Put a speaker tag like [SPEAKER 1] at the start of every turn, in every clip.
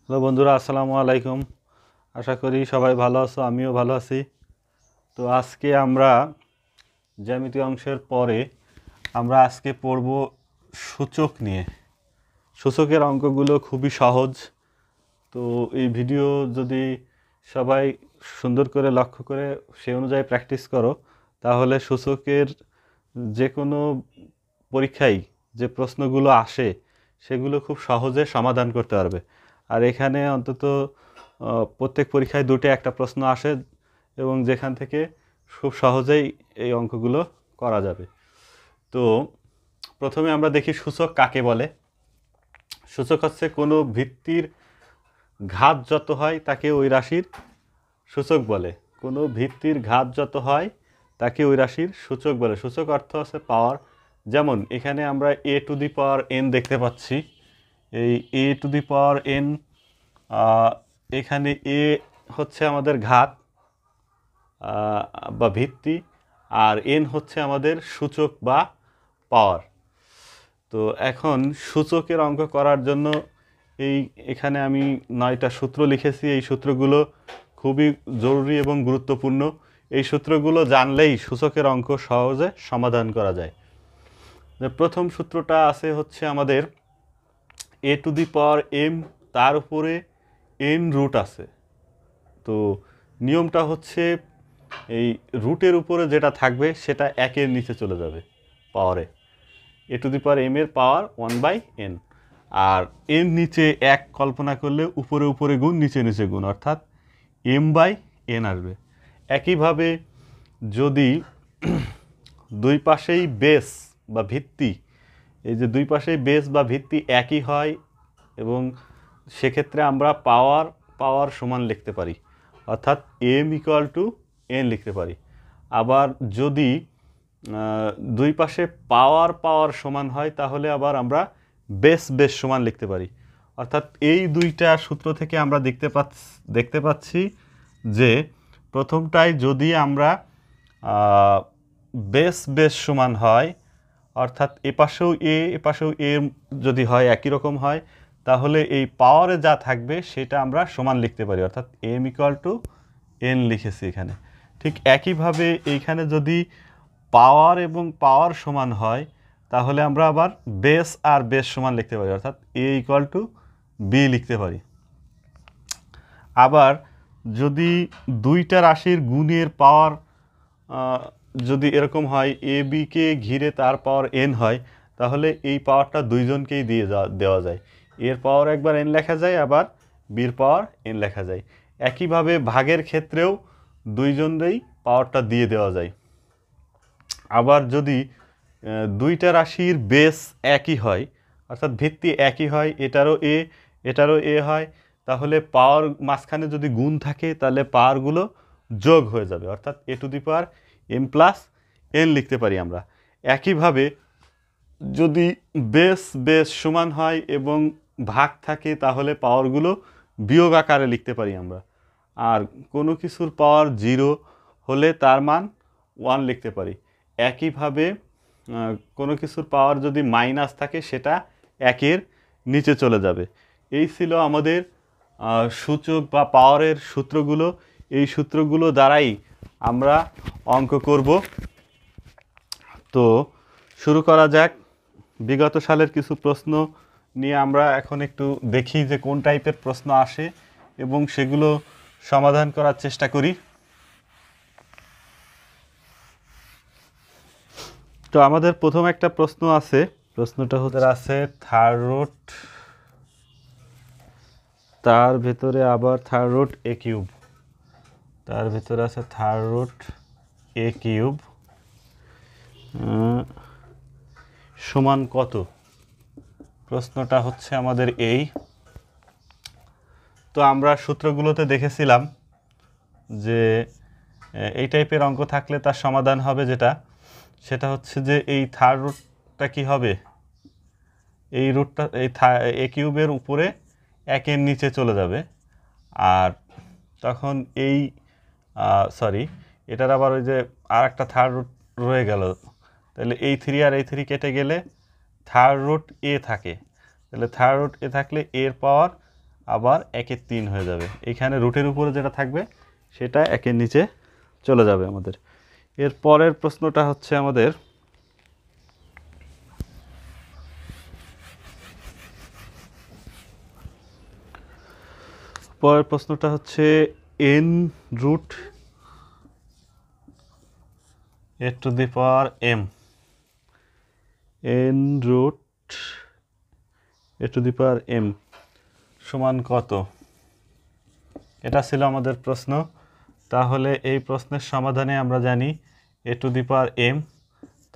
[SPEAKER 1] Hello বন্ধুরা, আসসালামু আলাইকুম। আশা করি সবাই ভালো আছো, আমিও ভালো আছি। তো আজকে আমরা জ্যামিতি অংশের পরে আমরা আজকে পড়ব সূচক নিয়ে। সূচকের অঙ্কগুলো খুবই সহজ। তো এই ভিডিও যদি সবাই সুন্দর করে লক্ষ্য করে সেই অনুযায়ী প্র্যাকটিস করো, তাহলে সূচকের যে কোনো পরীক্ষায় যে প্রশ্নগুলো আসে সেগুলো খুব সহজে সমাধান করতে পারবে। আর এখানে অন্তত প্রত্যেক পরীক্ষায় দুটো একটা প্রশ্ন আসে এবং যেখান থেকে খুব সহজেই এই অঙ্কগুলো করা যাবে। তো প্রথমে আমরা দেখি সূচক কাকে বলে। সূচক হচ্ছে কোনো ভিত্তির ঘাত যত হয় তাকে ওই রাশির সূচক বলে। কোনো ভিত্তির ঘাত যত হয় তাকে ওই রাশির সূচক বলে। সূচক অর্থ আছে পাওয়ার। যেমন এখানে আমরা এ টু দি পাওয়ার এন দেখতে পাচ্ছি। এই এ টু দি পাওয়ার এন, এখানে এ হচ্ছে আমাদের ঘাত বা ভিত্তি, আর এন হচ্ছে আমাদের সূচক বা পাওয়ার। তো এখন সূচকের অঙ্ক করার জন্য এখানে আমি 9টা সূত্র লিখেছি। এই সূত্রগুলো খুবই জরুরি এবং গুরুত্বপূর্ণ। এই সূত্রগুলো জানলেই সূচকের অঙ্ক সহজে সমাধান করা যায়। প্রথম সূত্রটা আছে হচ্ছে আমাদের এ টু দি পাওয়ার এম, তার উপরে এন রুট আছে। তো নিয়মটা হচ্ছে এই রুটের উপরে যেটা থাকবে সেটা একের নিচে চলে যাবে পাওয়ারে। এ টু দি পাওয়ার এম এর পাওয়ার 1/n, আর এর নিচে এক কল্পনা করলে উপরে উপরে গুণ, নিচে নিচে গুণ, অর্থাৎ m/n আসবে। একইভাবে যদি দুই পাশেই বেস বা ভিত্তি, এই যে দুই পাশেই বেস বা ভিত্তি একই হয়, এবং সেক্ষেত্রে আমরা পাওয়ার সমান লিখতে পারি, অর্থাৎ m=n লিখতে পারি। আবার যদি দুই পাশে পাওয়ার সমান হয় তাহলে আবার আমরা বেস সমান লিখতে পারি। অর্থাৎ এই দুইটা সূত্র থেকে আমরা দেখতে পাচ্ছি যে প্রথমটায় যদি আমরা বেস সমান হয়, অর্থাৎ এপাশেও এ যদি হয় একই রকম হয়, তাহলে এই পাওয়ারে যা থাকবে সেটা আমরা সমান লিখতে পারি, অর্থাৎ m=n লিখেছি এখানে। ঠিক একইভাবে এইখানে যদি পাওয়ার এবং পাওয়ার সমান হয় তাহলে আমরা আবার বেস আর বেস সমান লিখতে পারি, অর্থাৎ a=b লিখতে পারি। আবার যদি দুইটা রাশির গুণের পাওয়ার যদি এরকম হয়, এ বিকে ঘিরে তার পাওয়ার n হয়, তাহলে এই পাওয়ারটা দুইজনকেই দেওয়া যায়। এর পাওয়ার একবার n লেখা যায়, আবার বির পাওয়ার n লেখা যায়। একইভাবে ভাগের ক্ষেত্রেও দুইজনেরই পাওয়ারটা দিয়ে দেওয়া যায়। আবার যদি দুইটা রাশির বেস একই হয়, অর্থাৎ ভিত্তি একই হয়, এটারও এ হয়, তাহলে পাওয়ার মাঝখানে যদি গুণ থাকে তাহলে পাওয়ারগুলো যোগ হয়ে যাবে, অর্থাৎ এ টু দি পাওয়ার m+n লিখতে পারি আমরা। একইভাবে যদি বেস সমান হয় এবং ভাগ থাকে তাহলে পাওয়ারগুলো বিয়োগ আকারে লিখতে পারি আমরা। আর কোনো কিছুর পাওয়ার 0 হলে তার মান 1 লিখতে পারি। একইভাবে কোনো কিছুর পাওয়ার যদি মাইনাস থাকে সেটা একের নিচে চলে যাবে। এই ছিল আমাদের সূচক বা পাওয়ারের সূত্রগুলো। এই সূত্রগুলো দ্বারাই আমরা অঙ্ক করব। তো শুরু করা যাক। বিগত সালের কিছু প্রশ্ন নিয়ে আমরা এখন একটু দেখি যে কোন টাইপের প্রশ্ন আসে এবং সেগুলো সমাধান করার চেষ্টা করি। তো আমাদের প্রথম একটা প্রশ্ন আছে। প্রশ্নটা আছে থার্ড রুট, তার ভেতরে আবার থার্ড রুট এ কিউব, তার ভেতরে আছে থার্ড রুট এ কিউব সমান কত। প্রশ্নটা হচ্ছে আমাদের এই। তো আমরা সূত্রগুলোতে দেখেছিলাম যে এই টাইপের অঙ্ক থাকলে তার সমাধান হবে সেটা হচ্ছে যে এই থার্ড রুটটা কি হবে, এই রুটটা এ কিউবের উপরে একের নিচে চলে যাবে। আর তখন এটার আবার ওই যে আর একটা থার্ড রুট রয়ে গেল, তাহলে এই 3 আর এই 3 কেটে গেলে থার্ড রুট এ থাকে। তাহলে থার্ড রুট এ থাকলে এর পাওয়ার আবার 1/3 হয়ে যাবে। এখানে রুটের উপরে যেটা থাকবে সেটা 1-এর নিচে চলে যাবে আমাদের। এর পরের প্রশ্নটা হচ্ছে আমাদের n root a to the power m, n root a to the power m সমান কত? এটা ছিল আমাদের প্রশ্ন। তাহলে এই প্রশ্নের সমাধানে আমরা জানি a to the power m,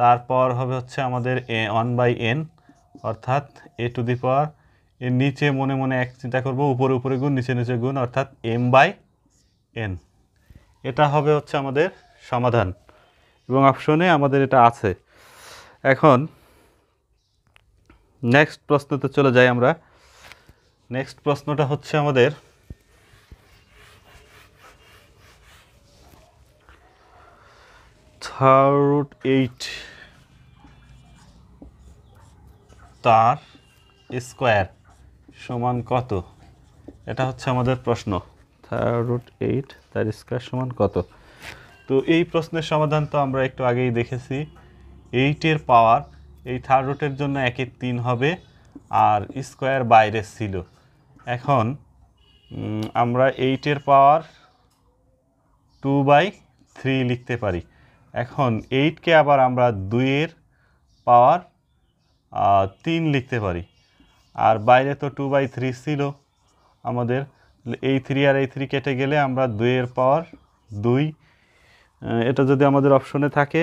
[SPEAKER 1] তারপর হবে হচ্ছে আমাদের 1/n, অর্থাৎ a টু দি পাওয়ার এর নিচে মনে মনে এক চিন্তা করব, উপরে উপরে গুণ, নিচে নিচে গুণ, অর্থাৎ m/n। এটা হবে হচ্ছে আমাদের সমাধান এবং অপশনে আমাদের এটা আছে। এখন নেক্সট প্রশ্নতে চলে যাই আমরা। নেক্সট প্রশ্নটা হচ্ছে আমাদের √8 তার স্কোয়ার সমান কত? এটা হচ্ছে আমাদের প্রশ্ন। √8 তার স্কোয়ার সমান কত? তো এই প্রশ্নের সমাধান তো আমরা একটু আগেই দেখেছি। 8-এর পাওয়ার এই থার্ড রুটের জন্য 1/3 হবে, আর স্কোয়ার বাইরে ছিল। এখন আমরা 8-এর পাওয়ার 2/3 লিখতে পারি। এখন 8কে আবার আমরা 2-এর পাওয়ার 3 লিখতে পারি, আর বাইরে তো 2/3 ছিল আমাদের। এই 3 আর এই 3 কেটে গেলে আমরা 2-এর পাওয়ার 2, এটা যদি আমাদের অপশনে থাকে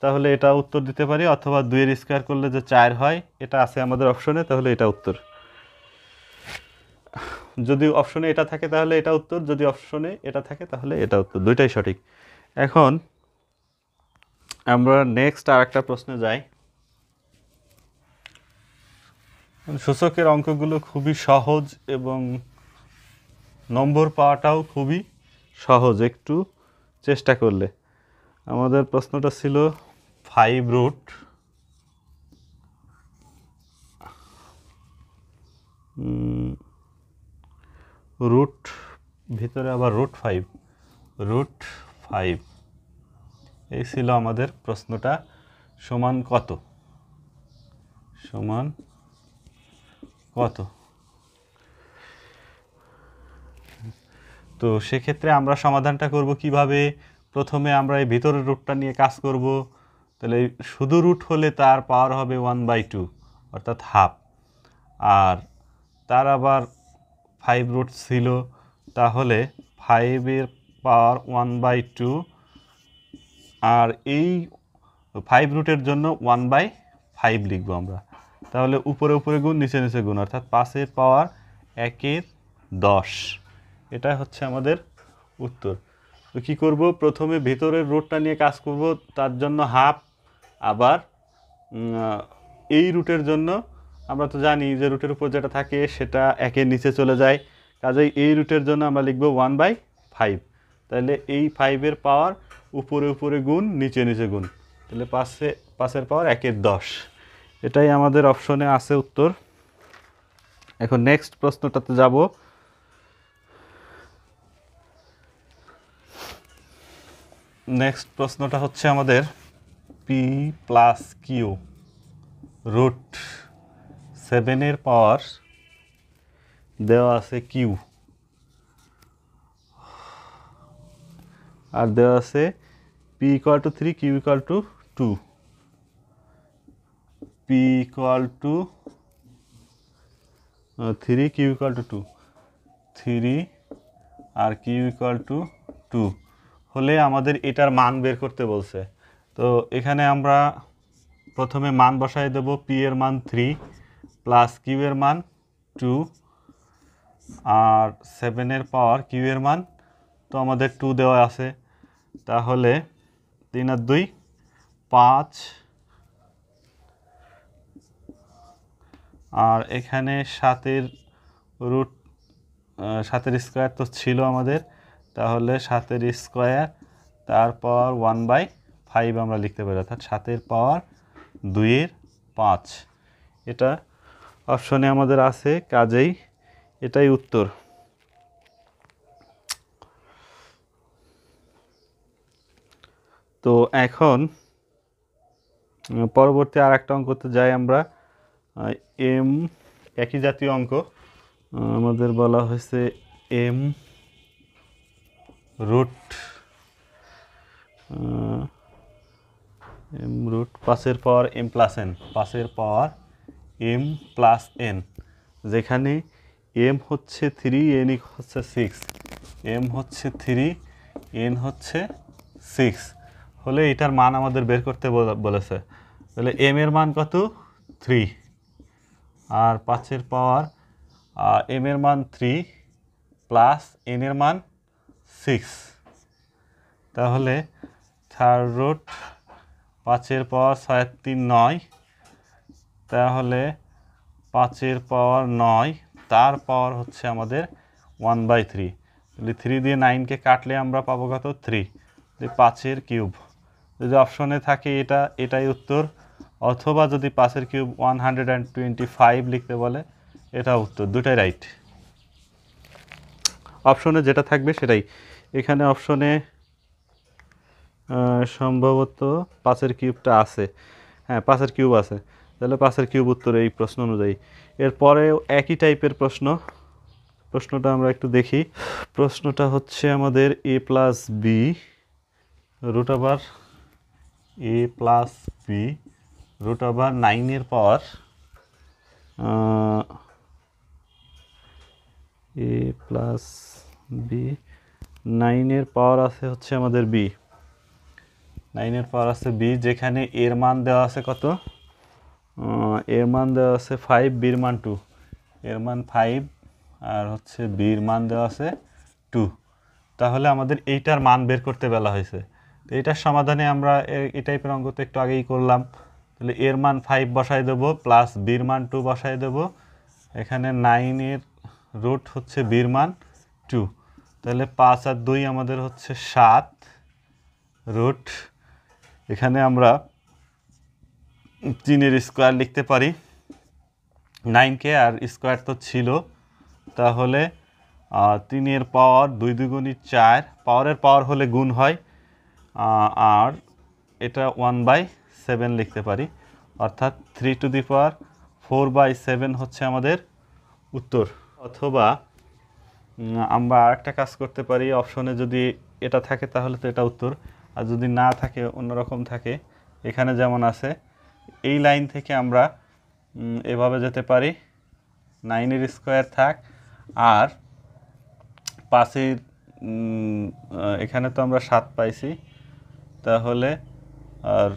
[SPEAKER 1] তাহলে এটা উত্তর দিতে পারি, অথবা 2-এর স্কোয়ার করলে যে 4 হয়, এটা আছে আমাদের অপশনে, তাহলে এটা উত্তর। যদি অপশনে এটা থাকে তাহলে এটা উত্তর, যদি অপশনে এটা থাকে তাহলে এটা উত্তর, দুইটাই সঠিক। এখন আমরা নেক্সট আর একটা প্রশ্নে যাই। সূচকের অঙ্কগুলো খুবই সহজ এবং নম্বর পাওয়াটাও খুবই সহজ একটু চেষ্টা করলে। আমাদের প্রশ্নটা ছিল 5 রুট ভিতরে আবার √5 এই ছিল আমাদের প্রশ্নটা। সমান কত? তো সেক্ষেত্রে আমরা সমাধানটা করব কিভাবে? প্রথমে আমরা এই ভিতরের রুটটা নিয়ে কাজ করব। তাহলে শুধু রুট হলে তার পাওয়ার হবে 1/2, অর্থাৎ হাফ, আর তার আবার 5 রুট ছিল, তাহলে 5-এর পাওয়ার 1/2, আর এই 5 রুটের জন্য 1/5 লিখবো আমরা। তাহলে উপরে উপরে গুণ, নিচে নিচে গুণ, অর্থাৎ 5-এর পাওয়ার 1/10। এটা হচ্ছে আমাদের উত্তর। তো কী করব? প্রথমে ভেতরের রুটটা নিয়ে কাজ করব, তার জন্য হাফ, আবার এই রুটের জন্য আমরা তো জানি যে রুটের উপর যেটা থাকে সেটা 1-এর নিচে চলে যায়, কাজেই এই রুটের জন্য আমরা লিখব 1/5। তাহলে এই 5-এর পাওয়ার উপরে উপরে গুণ, নিচে নিচে গুণ, তাহলে 5-এর পাওয়ার 1/10। এটাই আমাদের অপশনে আছে উত্তর। এখন নেক্সট প্রশ্নটাতে যাব। নেক্সট প্রশ্নটা হচ্ছে আমাদের p+q √7-এর পাওয়ার দেওয়া আছে q, আর দেওয়া আছে p = 3, q = 2। p = 3, q = 2, 3 আর q = 2 হলে আমাদের এটার মান বের করতে বলছে। তো এখানে আমরা প্রথমে মান বসাই দেব। p এর মান 3 প্লাস q এর মান 2, আর 7-এর পাওয়ার q এর মান তো আমাদের 2 দেওয়া আছে, তাহলে 3 আর 2 5, আর এখানে 7-এর স্কোয়ার তো ছিল আমাদের, তাহলে 7-এর স্কোয়ার তার পাওয়ার 1/5 আমরা লিখতে পারি, অর্থাৎ 7-এর পাওয়ার 2/5। এটা অপশনে আমাদের আছে, কাজেই এটাই উত্তর। তো এখন পরবর্তী আর একটা অঙ্কতে যাই আমরা। এম, একই জাতীয় অঙ্ক, আমাদের বলা হয়েছে এম রুট 5 পাওয়ার m প্লাস n, 5 পাওয়ার m প্লাস n, যেখানে m হচ্ছে 3, n হচ্ছে 6, m হচ্ছে 3, n হচ্ছে 6 হলে এটার মান আমাদের বের করতে বলেছে। তাহলে m এর মান কত? 3, আর 5 পাওয়ার m এর মান 3 প্লাস n এর মান 6, তাহলে 3 5 পাওয়ার 6 3 9, তাহলে 5 পাওয়ার 9 তার পাওয়ার হচ্ছে আমাদের 1/3। তাহলে 3 দিয়ে 9কে কাটলে আমরা পাবো কত? 3। 5 কিউব যদি অপশনে থাকে এটাই উত্তর, অথবা যদি 5 কিউব 125 লিখতে বলে এটা উত্তর, দুটাই রাইট। অপশনে যেটা থাকবে সেটাই। এখানে অপশনে সম্ভবত 5 কিউবটা আছে, হ্যাঁ 5 কিউব আছে, তাহলে 5 কিউব উত্তর এই প্রশ্ন অনুযায়ী। এরপরেও একই টাইপের প্রশ্নটা আমরা একটু দেখি। প্রশ্নটা হচ্ছে আমাদের a plus B root over a plus B root over 9 power a plus B, 9 power আছে হচ্ছে আমাদের বি, 9 পাওয়ার আছে বি, যেখানে এর মান দেওয়া আছে কত? এর মান দেওয়া আছে 5, বির মান 2, এর মান 5 আর হচ্ছে বির মান দেওয়া আছে 2। তাহলে আমাদের এইটার মান বের করতে বলা হয়েছে। তো এইটার সমাধানে আমরা এই টাইপের অঙ্ক তো একটু আগেই করলাম। তাহলে এর মান 5 বসাই দেবো, প্লাস বির মান 2 বসাই দেবো, এখানে 9 রুট হচ্ছে বির মান 2, তাহলে 5 আর 2 আমাদের হচ্ছে 7 রুট, এখানে আমরা 3 স্কোয়ার লিখতে পারি, 9কে আর স্কোয়ার তো ছিল, তাহলে 3 পাওয়ার 2 দুগুণী 4, পাওয়ারের পাওয়ার হলে গুণ হয়, আর এটা 1/7 লিখতে পারি, অর্থাৎ 3⁴/7 হচ্ছে আমাদের উত্তর। অথবা আমরা আরেকটা কাজ করতে পারি, অপশনে যদি এটা থাকে তাহলে তো এটা উত্তর, আর যদি না থাকে অন্যরকম থাকে, এখানে যেমন আছে এই লাইন থেকে আমরা এভাবে যেতে পারি, 9 স্কোয়ার থাক, আর 5 এখানে তো আমরা 7 পাইছি, তাহলে আর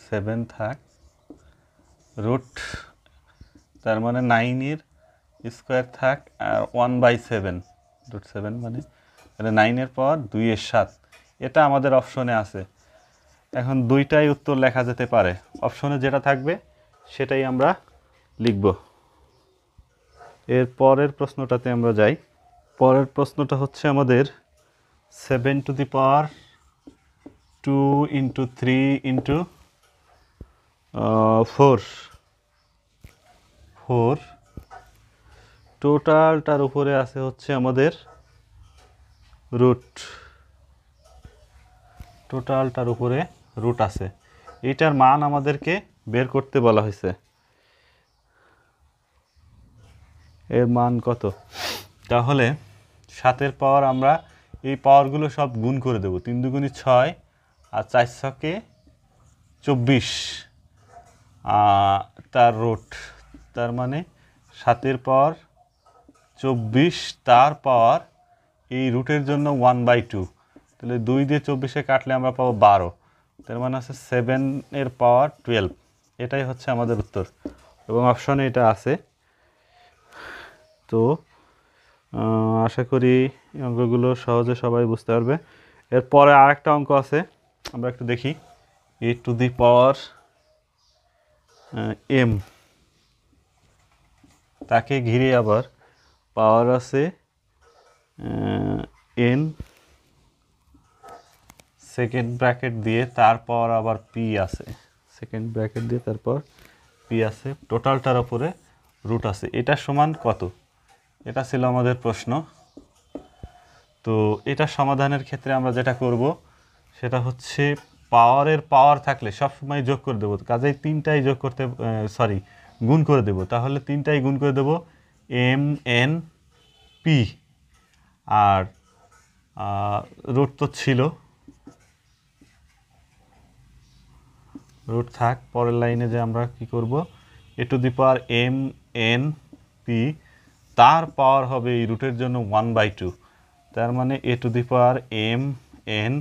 [SPEAKER 1] 7 থাক রুট, তার মানে 9 স্কোয়ার থাক আর 1/7 রুট 7, মানে তাহলে 9 পাওয়ার 2/7, এটা আমাদের অপশনে আছে। এখন দুইটাই উত্তর লেখা যেতে পারে, অপশনে যেটা থাকবে সেটাই আমরা লিখব। এর পরের প্রশ্নটাতে আমরা যাই। পরের প্রশ্নটা হচ্ছে আমাদের 7⁴ × 3 × 4 টোটালটার উপরে আছে হচ্ছে আমাদের রুট, টোটালটার উপরে রুট আছে, এইটার মান আমাদেরকে বের করতে বলা হয়েছে। এর মান কত? তাহলে 7 পাওয়ার আমরা এই পাওয়ারগুলো সব গুণ করে দেব, 3 দুগুণী 6 আর 4 ছকে 24 তার রুট, তার মানে 7 পাওয়ার 24 তার পাওয়ার এই রুটের জন্য 1/2, তাহলে 2 দিয়ে 24-এ কাটলে আমরা পাবো 12, তার মানে আছে 7 পাওয়ার 12, এটাই হচ্ছে আমাদের উত্তর, এবং অপশনে এটা আছে। তো আশা করি এই অঙ্কগুলো সহজে সবাই বুঝতে পারবে। এরপরে আরেকটা অঙ্ক আছে, আমরা একটু দেখি। a⁴m, তাকে ঘিরে আবার পাওয়ার আছে n, সেকেন্ড ব্র্যাকেট দিয়ে তার পাওয়ার আবার p আছে, সেকেন্ড ব্র্যাকেট দিয়ে তারপর পি আছে, টোটালটার ওপরে রুট আছে। এটা সমান কত? এটা ছিল আমাদের প্রশ্ন। তো এটা সমাধানের ক্ষেত্রে আমরা যেটা করব সেটা হচ্ছে পাওয়ারের পাওয়ার থাকলে সবসময় যোগ করে দেবো, কাজেই তিনটাই যোগ করতে গুণ করে দেব। তাহলে তিনটাই গুণ করে দেব এম এন পি, আর রুট তো ছিল, রুট থাক। পরের লাইনে যে আমরা কি করব, A to the power M N P, তার পাওয়ার হবে এই রুটের জন্য 1/2, তার মানে A to the power M N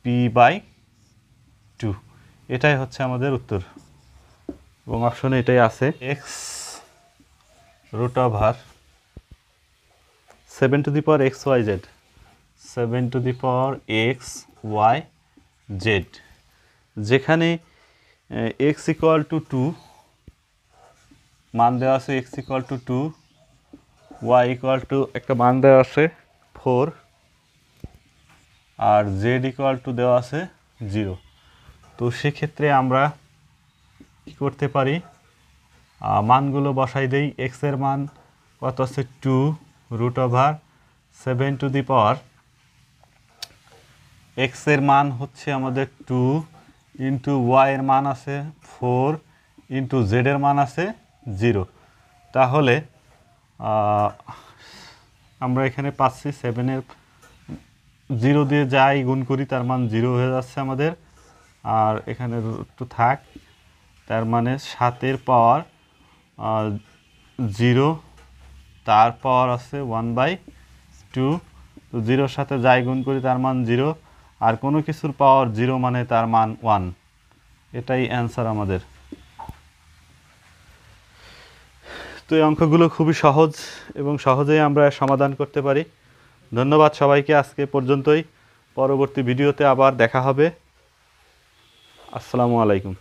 [SPEAKER 1] P by 2। এটাই হচ্ছে আমাদের উত্তর, এবং অপশনে এটাই আছে। X root over 7 to the power x y z, 7 to the power x y z, যেখানে এক্স ইকুয়াল টু 2 মান দেওয়া আছে, x equal to 2, y equal to একটা মান দেওয়া আছে 4, আর জেড ইকুয়াল টু দেওয়া আছে 0। তো সেক্ষেত্রে আমরা কী করতে পারি, মানগুলো বসাই দেই। এক্সের মান কত আছে 2 রুট ওভার 7 টু দি পাওয়ার, এক্সের মান হচ্ছে আমাদের 2 ইন্টু ওয়াইয়ের মান আছে 4 ইন্টু জেডের মান আছে 0। তাহলে আমরা এখানে পাচ্ছি 7-এর 0 দিয়ে যাই গুণ করি তার মান 0 হয়ে যাচ্ছে আমাদের, আর এখানে একটু থাক, তার মানে 7-এর পাওয়ার 0, তার পাওয়ার আছে 1/2। তো 0-র সাথে যাই গুণ করি তার মান 0, আর কোনো কিছুর পাওয়ার 0 মানে তার মান 1। এটাই অ্যান্সার আমাদের। তো এই অঙ্কগুলো খুবই সহজ এবং সহজেই আমরা সমাধান করতে পারি। ধন্যবাদ সবাইকে, আজকে পর্যন্তই। পরবর্তী ভিডিওতে আবার দেখা হবে। আসসালামু আলাইকুম।